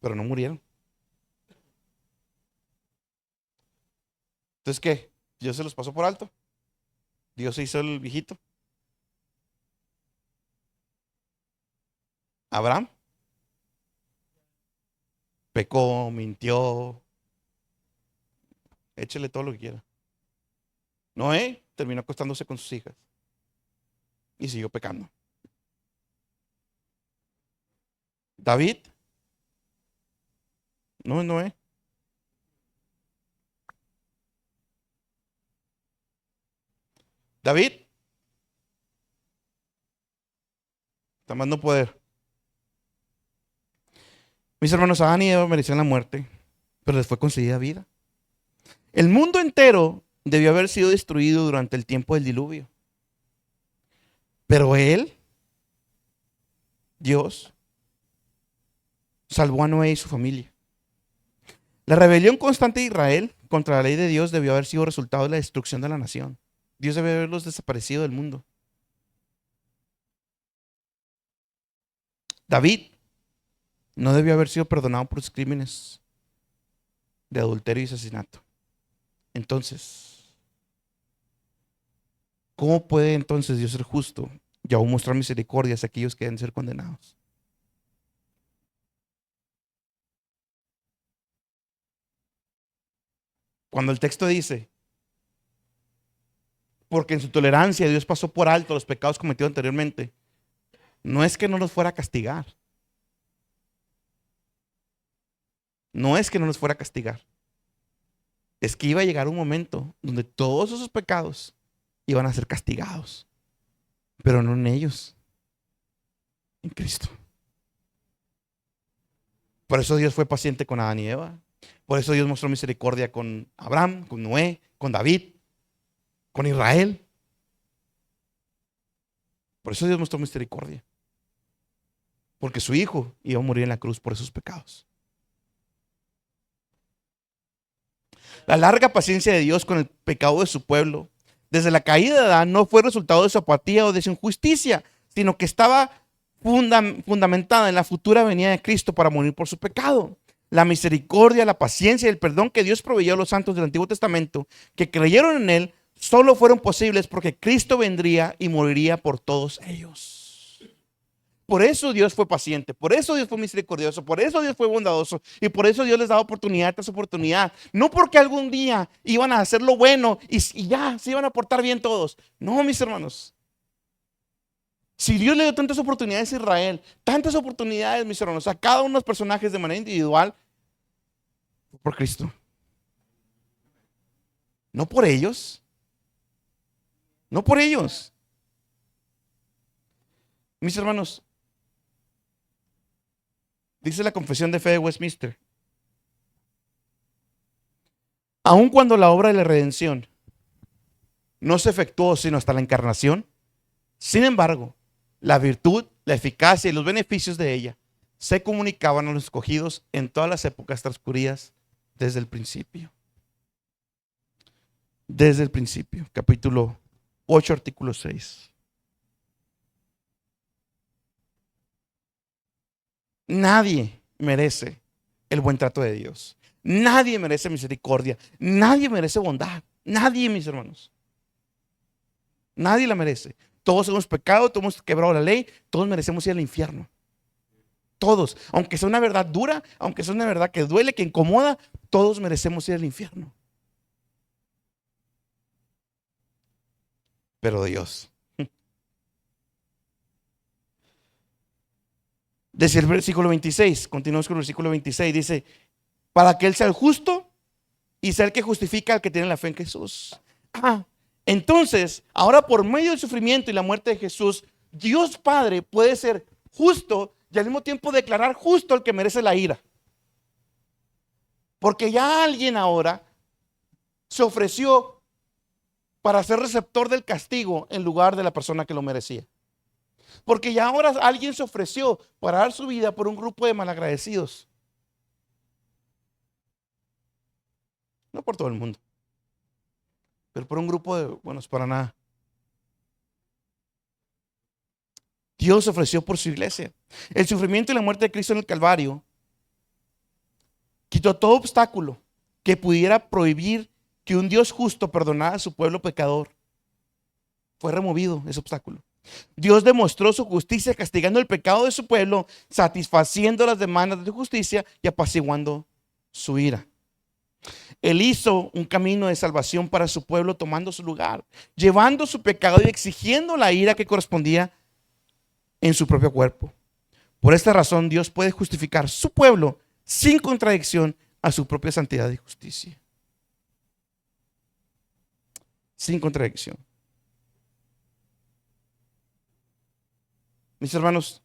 Pero no murieron. Entonces, ¿qué? ¿Dios se los pasó por alto? ¿Dios se hizo el viejito? ¿Abraham? Pecó, mintió. Échele todo lo que quiera. Noé terminó acostándose con sus hijas y siguió pecando. David, no es Noé. David, tomando poder. Mis hermanos, Adán y Eva merecían la muerte, pero les fue concedida vida. El mundo entero debió haber sido destruido durante el tiempo del diluvio. Pero él, Dios, salvó a Noé y su familia. La rebelión constante de Israel contra la ley de Dios debió haber sido resultado de la destrucción de la nación. Dios debió haberlos desaparecido del mundo. David no debió haber sido perdonado por sus crímenes de adulterio y asesinato. Entonces, ¿cómo puede entonces Dios ser justo y aún mostrar misericordia a aquellos que deben ser condenados? Cuando el texto dice, porque en su tolerancia Dios pasó por alto los pecados cometidos anteriormente, no es que no los fuera a castigar. No es que no los fuera a castigar. Es que iba a llegar un momento donde todos esos pecados iban a ser castigados. Pero no en ellos, en Cristo. Por eso Dios fue paciente con Adán y Eva. Por eso Dios mostró misericordia con Abraham, con Noé, con David, con Israel. Por eso Dios mostró misericordia. Porque su hijo iba a morir en la cruz por esos pecados. La larga paciencia de Dios con el pecado de su pueblo, desde la caída de Adán, no fue resultado de su apatía o de su injusticia, sino que estaba fundamentada en la futura venida de Cristo para morir por su pecado. La misericordia, la paciencia y el perdón que Dios proveyó a los santos del Antiguo Testamento que creyeron en Él, solo fueron posibles porque Cristo vendría y moriría por todos ellos. Por eso Dios fue paciente, por eso Dios fue misericordioso, por eso Dios fue bondadoso y por eso Dios les daba oportunidad tras oportunidad. No porque algún día iban a hacer lo bueno y ya se iban a portar bien todos. No, mis hermanos. Si Dios le dio tantas oportunidades a Israel, tantas oportunidades, mis hermanos, a cada uno de los personajes de manera individual, por Cristo. No por ellos. No por ellos. Mis hermanos, dice la Confesión de Fe de Westminster, aun cuando la obra de la redención no se efectuó sino hasta la encarnación, sin embargo, la virtud, la eficacia y los beneficios de ella se comunicaban a los escogidos en todas las épocas transcurridas desde el principio. Desde el principio, capítulo 8, artículo 6. Nadie merece el buen trato de Dios. Nadie merece misericordia. Nadie merece bondad. Nadie, mis hermanos. Nadie la merece. Todos hemos pecado, todos hemos quebrado la ley, todos merecemos ir al infierno. Todos, aunque sea una verdad dura, aunque sea una verdad que duele, que incomoda, todos merecemos ir al infierno. Pero Dios, Desde el versículo 26, continuamos con el versículo 26, dice, para que Él sea el justo y sea el que justifica al que tiene la fe en Jesús. Entonces, ahora por medio del sufrimiento y la muerte de Jesús, Dios Padre puede ser justo y al mismo tiempo declarar justo al que merece la ira. Porque ya alguien ahora se ofreció para ser receptor del castigo en lugar de la persona que lo merecía. Porque ya ahora alguien se ofreció para dar su vida por un grupo de malagradecidos. No por todo el mundo, pero por un grupo de buenos para nada. Dios se ofreció por su iglesia. El sufrimiento y la muerte de Cristo en el Calvario quitó todo obstáculo que pudiera prohibir que un Dios justo perdonara a su pueblo pecador. Fue removido ese obstáculo. Dios demostró su justicia castigando el pecado de su pueblo, satisfaciendo las demandas de justicia y apaciguando su ira. Él hizo un camino de salvación para su pueblo tomando su lugar, llevando su pecado y exigiendo la ira que correspondía en su propio cuerpo. Por esta razón Dios puede justificar su pueblo sin contradicción a su propia santidad y justicia. Sin contradicción. Mis hermanos,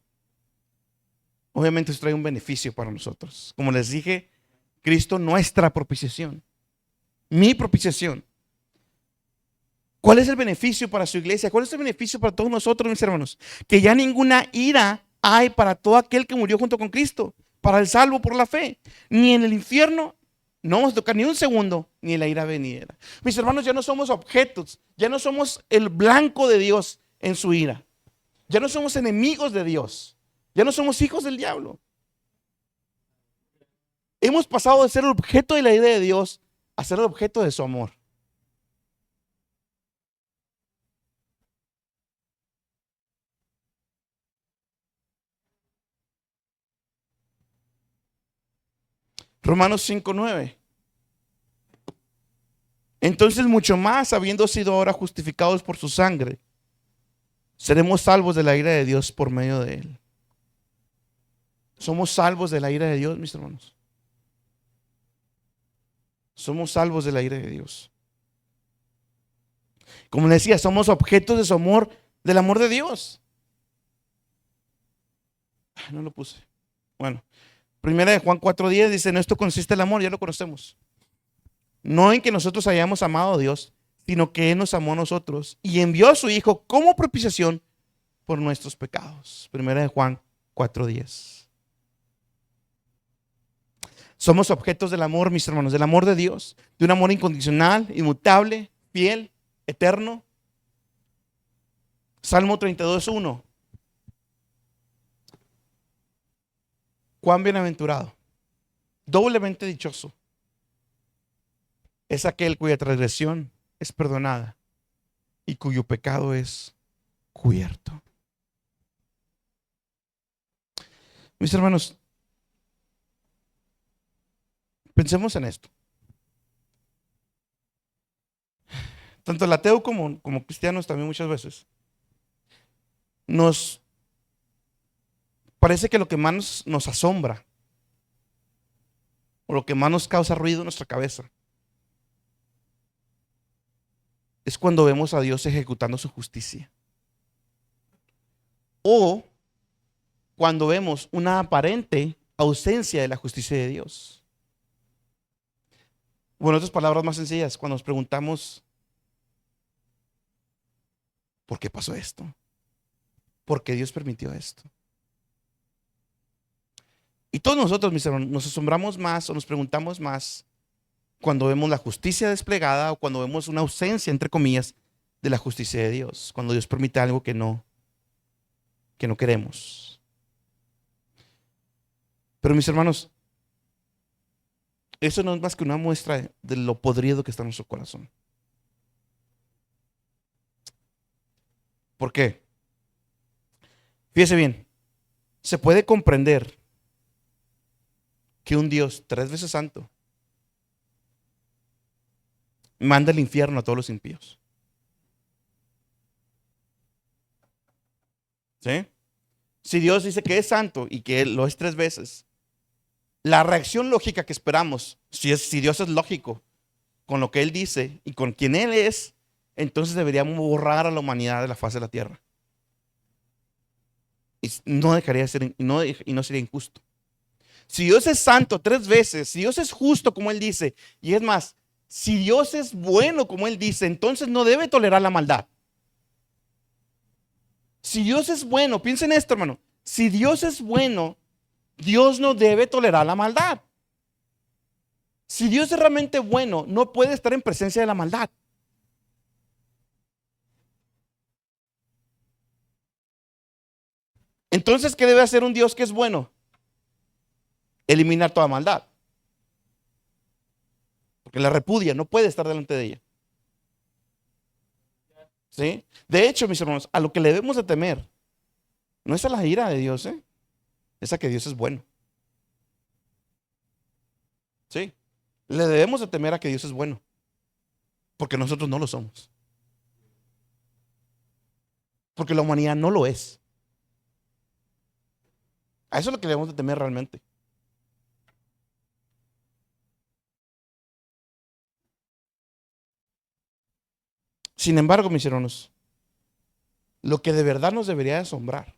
obviamente esto trae un beneficio para nosotros. Como les dije, Cristo nuestra propiciación, mi propiciación. ¿Cuál es el beneficio para su iglesia? ¿Cuál es el beneficio para todos nosotros, mis hermanos? Que ya ninguna ira hay para todo aquel que murió junto con Cristo, para el salvo por la fe. Ni en el infierno no vamos a tocar ni un segundo, ni en la ira venidera. Mis hermanos, ya no somos objetos, ya no somos el blanco de Dios en su ira. Ya no somos enemigos de Dios, ya no somos hijos del diablo. Hemos pasado de ser el objeto de la ira de Dios a ser el objeto de su amor. Romanos 5:9. Entonces mucho más, habiendo sido ahora justificados por su sangre, seremos salvos de la ira de Dios por medio de él. Somos salvos de la ira de Dios, mis hermanos. Somos salvos de la ira de Dios. Como les decía, somos objetos de su amor, del amor de Dios. No lo puse. Bueno, primera de Juan 4:10 dice, en esto consiste el amor, ya lo conocemos. No en que nosotros hayamos amado a Dios, sino que Él nos amó a nosotros y envió a su Hijo como propiciación por nuestros pecados. Primera de Juan 4:10. Somos objetos del amor, mis hermanos, del amor de Dios, de un amor incondicional, inmutable, fiel, eterno. Salmo 32:1. Cuán bienaventurado, doblemente dichoso es aquel cuya transgresión es perdonada y cuyo pecado es cubierto. Mis hermanos, pensemos en esto. Tanto el ateo como cristianos también muchas veces nos parece que lo que más nos asombra o lo que más nos causa ruido en nuestra cabeza es cuando vemos a Dios ejecutando su justicia. O cuando vemos una aparente ausencia de la justicia de Dios. Bueno, otras palabras más sencillas, cuando nos preguntamos, ¿por qué pasó esto? ¿Por qué Dios permitió esto? Y todos nosotros, mis hermanos, nos asombramos más o nos preguntamos más cuando vemos la justicia desplegada o cuando vemos una ausencia, entre comillas, de la justicia de Dios. Cuando Dios permite algo que no queremos. Pero mis hermanos, eso no es más que una muestra de lo podrido que está en nuestro corazón. ¿Por qué? Fíjese bien, se puede comprender que un Dios 3 veces santo manda al infierno a todos los impíos. ¿Sí? Si Dios dice que es santo y que Él lo es 3 veces, la reacción lógica que esperamos, si Dios es lógico con lo que Él dice y con quien Él es, entonces deberíamos borrar a la humanidad de la faz de la tierra. Y no dejaría de ser, y no sería injusto. Si Dios es santo 3 veces, si Dios es justo como Él dice, y es más, si Dios es bueno como Él dice, entonces no debe tolerar la maldad. Si Dios es bueno, piensen esto, hermano. Si Dios es bueno, Dios no debe tolerar la maldad. Si Dios es realmente bueno, no puede estar en presencia de la maldad. Entonces, ¿qué debe hacer un Dios que es bueno? Eliminar toda maldad. Porque la repudia, no puede estar delante de ella. ¿Sí? De hecho, mis hermanos, a lo que le debemos de temer no es a la ira de Dios, es a que Dios es bueno. ¿Sí? Le debemos de temer a que Dios es bueno, porque nosotros no lo somos. Porque la humanidad no lo es. A eso es lo que debemos de temer realmente. Sin embargo, mis hermanos, lo que de verdad nos debería de asombrar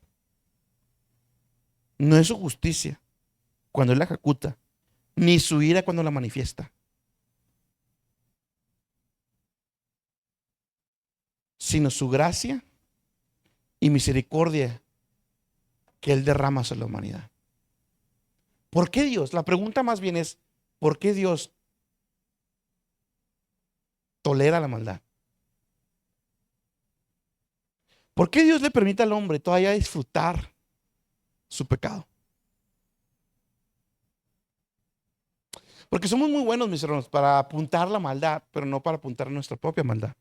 no es su justicia cuando Él la ejecuta, ni su ira cuando la manifiesta, sino su gracia y misericordia que Él derrama sobre la humanidad. ¿Por qué Dios? La pregunta más bien es, ¿por qué Dios tolera la maldad? ¿Por qué Dios le permite al hombre todavía disfrutar su pecado? Porque somos muy buenos, mis hermanos, para apuntar la maldad, pero no para apuntar nuestra propia maldad.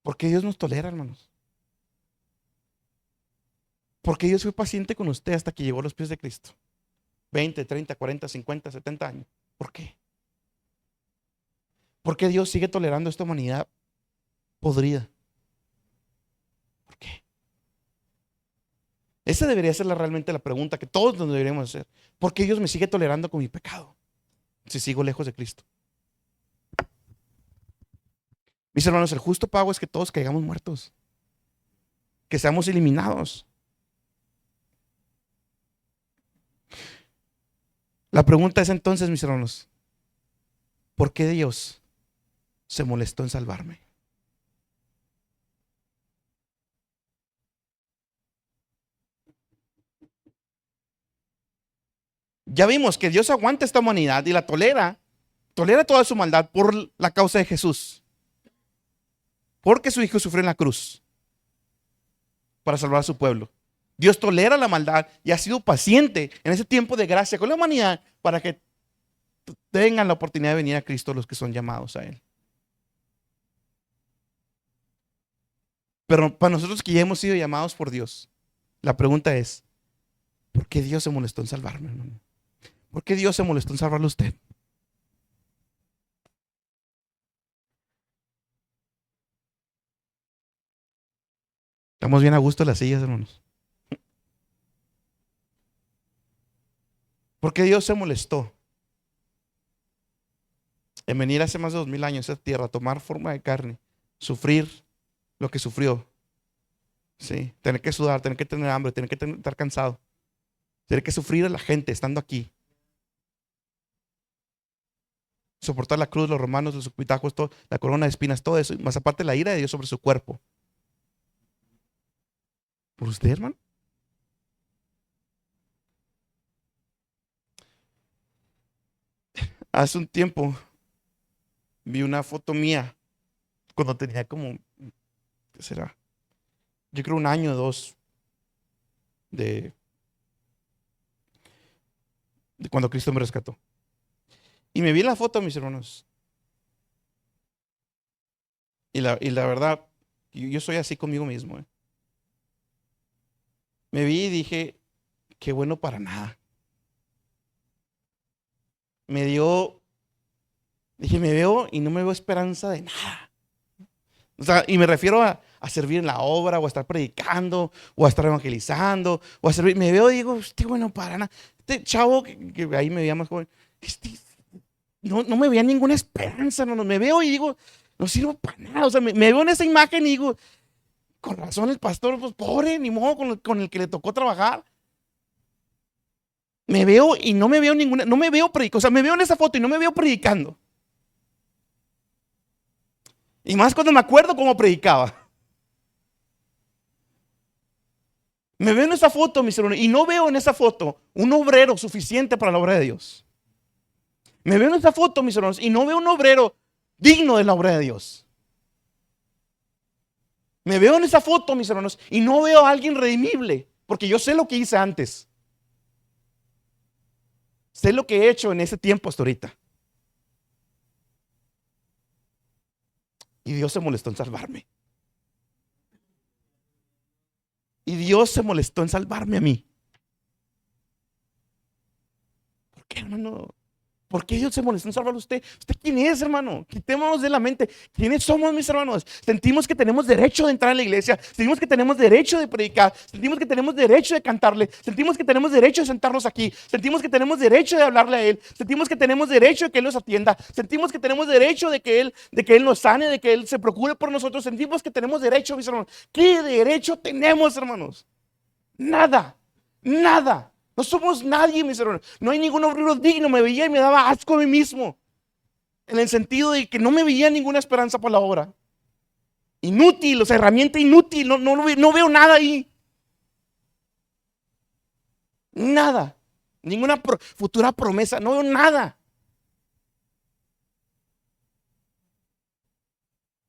¿Por qué Dios nos tolera, hermanos? Porque Dios fue paciente con usted hasta que llegó a los pies de Cristo. 20, 30, 40, 50, 70 años. ¿Por qué? ¿Por qué Dios sigue tolerando a esta humanidad podrida? ¿Por qué? Esa debería ser realmente la pregunta que todos nos deberíamos hacer. ¿Por qué Dios me sigue tolerando con mi pecado si sigo lejos de Cristo? Mis hermanos, el justo pago es que todos caigamos muertos, que seamos eliminados. La pregunta es entonces, mis hermanos, ¿por qué Dios se molestó en salvarme? Ya vimos que Dios aguanta esta humanidad y la tolera toda su maldad por la causa de Jesús, porque su Hijo sufrió en la cruz para salvar a su pueblo. Dios tolera la maldad y ha sido paciente en ese tiempo de gracia con la humanidad para que tengan la oportunidad de venir a Cristo los que son llamados a Él. Pero para nosotros que ya hemos sido llamados por Dios, la pregunta es, ¿por qué Dios se molestó en salvarme, hermano? ¿Por qué Dios se molestó en salvarlo a usted? Estamos bien a gusto en las sillas, hermanos. ¿Por qué Dios se molestó en venir hace más de 2000 años a esta tierra, a tomar forma de carne, sufrir lo que sufrió? Sí, tener que sudar, tener que tener hambre, tener que estar cansado, tener que sufrir a la gente estando aquí, soportar la cruz, los romanos, los escupitajos, todo, la corona de espinas, todo eso, más aparte la ira de Dios sobre su cuerpo. ¿Por usted, hermano? Hace un tiempo vi una foto mía cuando tenía como, ¿qué será? Yo creo 1 año o 2 de, de cuando Cristo me rescató. Y me vi en la foto, mis hermanos. Y la verdad, yo soy así conmigo mismo. Me vi y dije, qué bueno para nada. Me dio, dije, me veo y no me veo esperanza de nada. O sea, y me refiero a servir en la obra, o a estar predicando, o a estar evangelizando, o a servir. Me veo y digo, este bueno, para nada. Este chavo que ahí me veía más joven, no me veía ninguna esperanza, hermano. Me veo y digo, no sirvo para nada. O sea, me veo en esa imagen y digo, con razón el pastor, pues pobre, ni modo con el que le tocó trabajar. Me veo y no me veo ninguna, no me veo predicando. O sea, me veo en esa foto y no me veo predicando. Y más cuando me acuerdo cómo predicaba. Me veo en esa foto, mis hermanos, y no veo en esa foto un obrero suficiente para la obra de Dios. Me veo en esa foto, mis hermanos, y no veo un obrero digno de la obra de Dios. Me veo en esa foto, mis hermanos, y no veo a alguien redimible, porque yo sé lo que hice antes. Sé lo que he hecho en ese tiempo hasta ahorita. Y Dios se molestó en salvarme. Y Dios se molestó en salvarme a mí. ¿Por qué, hermano? ¿Por qué Dios se molestó en salvar a usted? ¿Usted quién es, hermano? Quitémonos de la mente. ¿Quiénes somos, mis hermanos? Sentimos que tenemos derecho de entrar a la iglesia. Sentimos que tenemos derecho de predicar. Sentimos que tenemos derecho de cantarle. Sentimos que tenemos derecho de sentarnos aquí. Sentimos que tenemos derecho de hablarle a Él. Sentimos que tenemos derecho de que Él nos atienda. Sentimos que tenemos derecho de que Él nos sane, de que Él se procure por nosotros. Sentimos que tenemos derecho, mis hermanos. ¿Qué derecho tenemos, hermanos? Nada. Nada. No somos nadie, mis hermanos. No hay ningún obrero digno. Me veía y me daba asco a mí mismo. En el sentido de que no me veía ninguna esperanza por la obra. Inútil, o sea, herramienta inútil. No veo nada ahí. Nada. Ninguna futura promesa. No veo nada.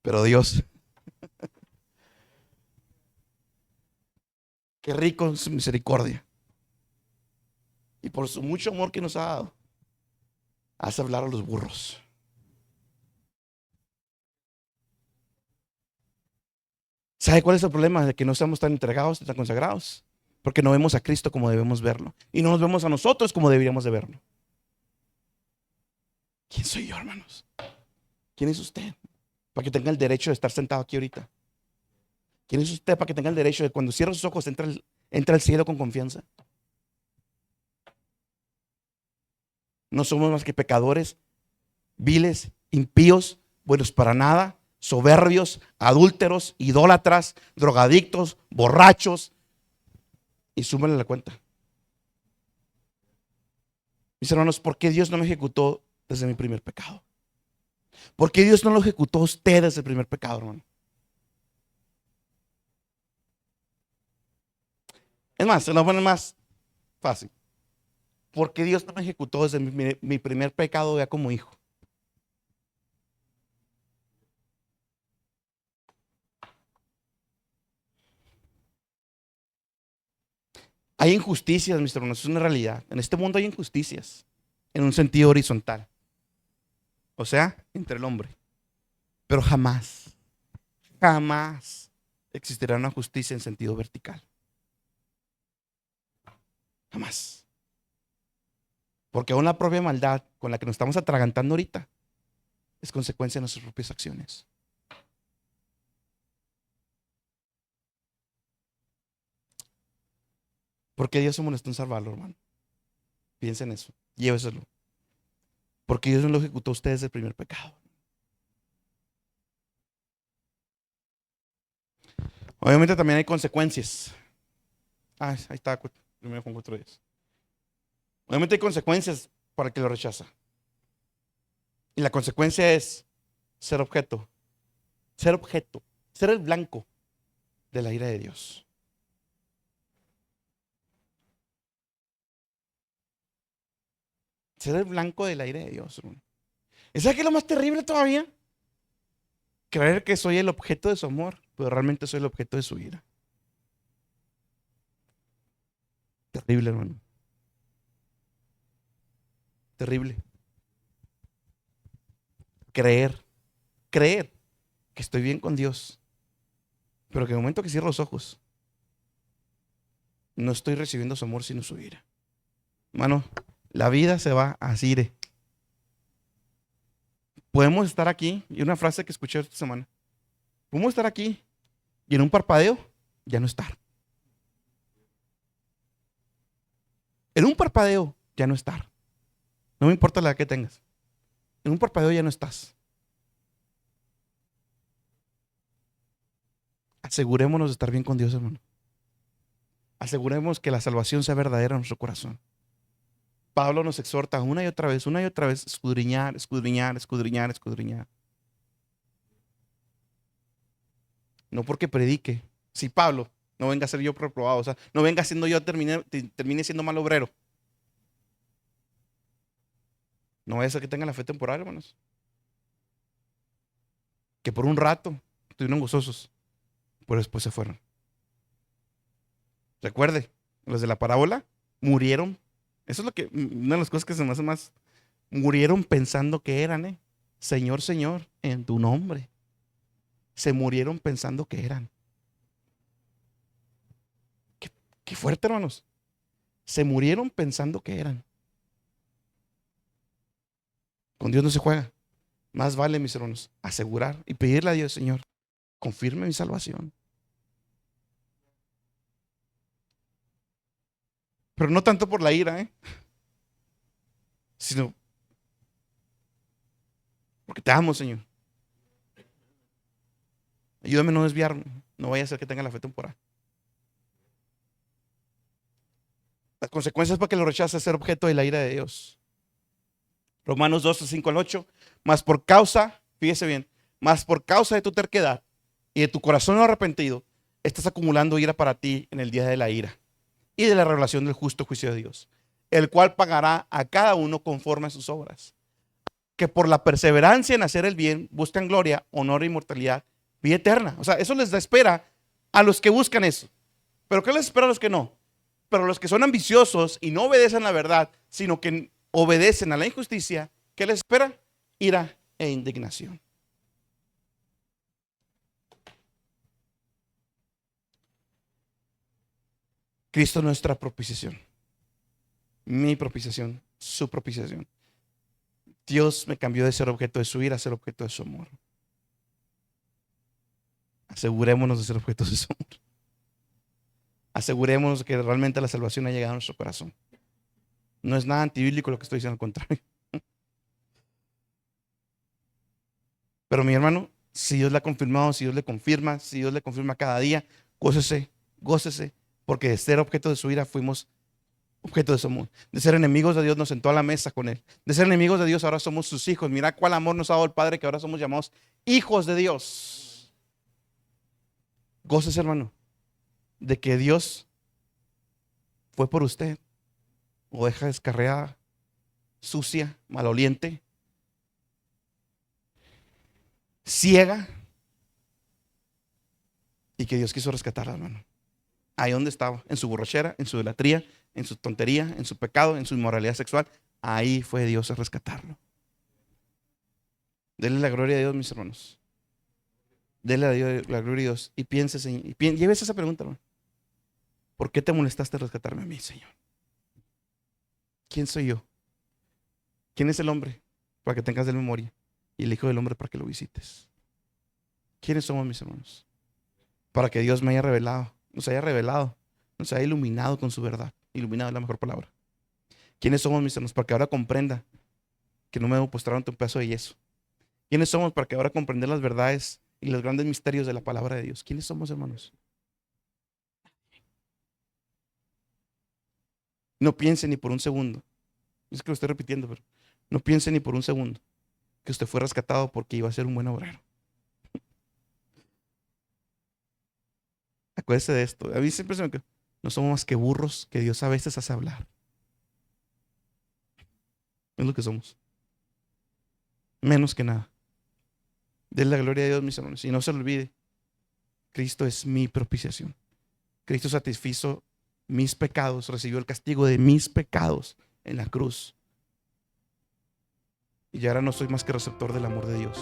Pero Dios, qué rico en su misericordia. Y por su mucho amor que nos ha dado, hace hablar a los burros. ¿Sabe cuál es el problema? De que no estamos tan entregados, tan consagrados. Porque no vemos a Cristo como debemos verlo. Y no nos vemos a nosotros como deberíamos de verlo. ¿Quién soy yo, hermanos? ¿Quién es usted? Para que tenga el derecho de estar sentado aquí ahorita. ¿Quién es usted para que tenga el derecho de cuando cierra sus ojos entra al cielo con confianza? No somos más que pecadores, viles, impíos, buenos para nada, soberbios, adúlteros, idólatras, drogadictos, borrachos. Y súmenle la cuenta. Mis hermanos, ¿por qué Dios no me ejecutó desde mi primer pecado? ¿Por qué Dios no lo ejecutó a usted desde el primer pecado, hermano? Es más, se lo pone más fácil. ¿Por qué Dios no me ejecutó desde mi primer pecado ya como hijo? Hay injusticias, mis hermanos, es una realidad. En este mundo hay injusticias en un sentido horizontal, o sea, entre el hombre. Pero jamás, jamás existirá una justicia en sentido vertical. Jamás. Porque aún la propia maldad con la que nos estamos atragantando ahorita es consecuencia de nuestras propias acciones. ¿Por qué Dios se molestó en salvarlo, hermano? Piensa en eso, lléveselo. Porque Dios no lo ejecutó a ustedes el primer pecado. Obviamente también hay consecuencias. Ahí está, 1 Juan 4:10. Obviamente hay consecuencias para el que lo rechaza. Y la consecuencia es ser objeto, ser el blanco de la ira de Dios. Ser el blanco de la ira de Dios, hermano. ¿Y sabe qué es lo más terrible todavía? Creer que soy el objeto de su amor, pero realmente soy el objeto de su ira. Terrible, hermano. Terrible. Creer que estoy bien con Dios, pero que en el momento que cierro los ojos, no estoy recibiendo su amor sino su ira. Hermano, la vida se va así. Podemos estar aquí, y una frase que escuché esta semana: Podemos estar aquí y en un parpadeo ya no estar. En un parpadeo ya no estar. No me importa la edad que tengas. En un parpadeo ya no estás. Asegurémonos de estar bien con Dios, hermano. Aseguremos que la salvación sea verdadera en nuestro corazón. Pablo nos exhorta una y otra vez, escudriñar, escudriñar, escudriñar, escudriñar. No porque predique. Si Pablo, no venga a ser yo reprobado, o sea, no venga siendo yo, termine siendo mal obrero. No vaya a ser que tenga la fe temporal, hermanos. Que por un rato estuvieron gozosos, pero después se fueron. Recuerde, los de la parábola murieron. Eso es lo que, una de las cosas que se me hace más, murieron pensando que eran, Señor, Señor, en tu nombre. Se murieron pensando que eran. Qué fuerte, hermanos. Se murieron pensando que eran. Con Dios no se juega. Más vale, mis hermanos, asegurar y pedirle a Dios, Señor, confirme mi salvación. Pero no tanto por la ira, sino porque te amo, Señor. Ayúdame a no desviarme. No vaya a ser que tenga la fe temporal. Las consecuencias para que lo rechace es ser objeto de la ira de Dios. Romanos 12, 5 al 8. Mas por causa, fíjese bien, mas por causa de tu terquedad y de tu corazón no arrepentido, estás acumulando ira para ti en el día de la ira y de la revelación del justo juicio de Dios, el cual pagará a cada uno conforme a sus obras. Que por la perseverancia en hacer el bien buscan gloria, honor e inmortalidad, vida eterna. O sea, eso les da espera a los que buscan eso. ¿Pero qué les espera a los que no? Pero los que son ambiciosos y no obedecen la verdad, sino que obedecen a la injusticia, ¿qué les espera? Ira e indignación. Cristo nuestra propiciación. Mi propiciación, su propiciación. Dios me cambió de ser objeto de su ira a ser objeto de su amor. Asegurémonos de ser objetos de su amor. Asegurémonos que realmente la salvación ha llegado a nuestro corazón. No es nada antibíblico lo que estoy diciendo, al contrario. Pero mi hermano, si Dios le ha confirmado, si Dios le confirma, si Dios le confirma cada día, gócese, gócese, porque de ser objeto de su ira fuimos objeto de su amor. De ser enemigos de Dios nos sentó a la mesa con Él. De ser enemigos de Dios ahora somos sus hijos. Mira cuál amor nos ha dado el Padre, que ahora somos llamados hijos de Dios. Gócese, hermano, de que Dios fue por usted. Oveja descarriada, sucia, maloliente, ciega, y que Dios quiso rescatarla, hermano. Ahí donde estaba, en su borrachera, en su idolatría, en su tontería, en su pecado, en su inmoralidad sexual. Ahí fue Dios a rescatarlo. Denle la gloria a Dios, mis hermanos. Denle a Dios, la gloria a Dios. Y piense, Señor, llévese esa pregunta, hermano. ¿Por qué te molestaste en rescatarme a mí, Señor? ¿Quién soy yo? ¿Quién es el hombre? Para que tengas de memoria. Y el Hijo del Hombre para que lo visites. ¿Quiénes somos, mis hermanos? Para que Dios me haya revelado, nos haya revelado, nos haya iluminado con su verdad. Iluminado es la mejor palabra. ¿Quiénes somos, mis hermanos? Para que ahora comprenda que no me debo postrar ante un pedazo de yeso. ¿Quiénes somos? Para que ahora comprender las verdades y los grandes misterios de la palabra de Dios. ¿Quiénes somos, hermanos? No piense ni por un segundo. Es que lo estoy repitiendo, pero no piense ni por un segundo que usted fue rescatado porque iba a ser un buen obrero. Acuérdese de esto. A mí siempre se me queda. No somos más que burros que Dios a veces hace hablar. Es lo que somos. Menos que nada. Den la gloria a Dios, mis hermanos. Y no se lo olvide. Cristo es mi propiciación. Cristo satisfizo mis pecados, recibió el castigo de mis pecados en la cruz. Y ahora no soy más que receptor del amor de Dios.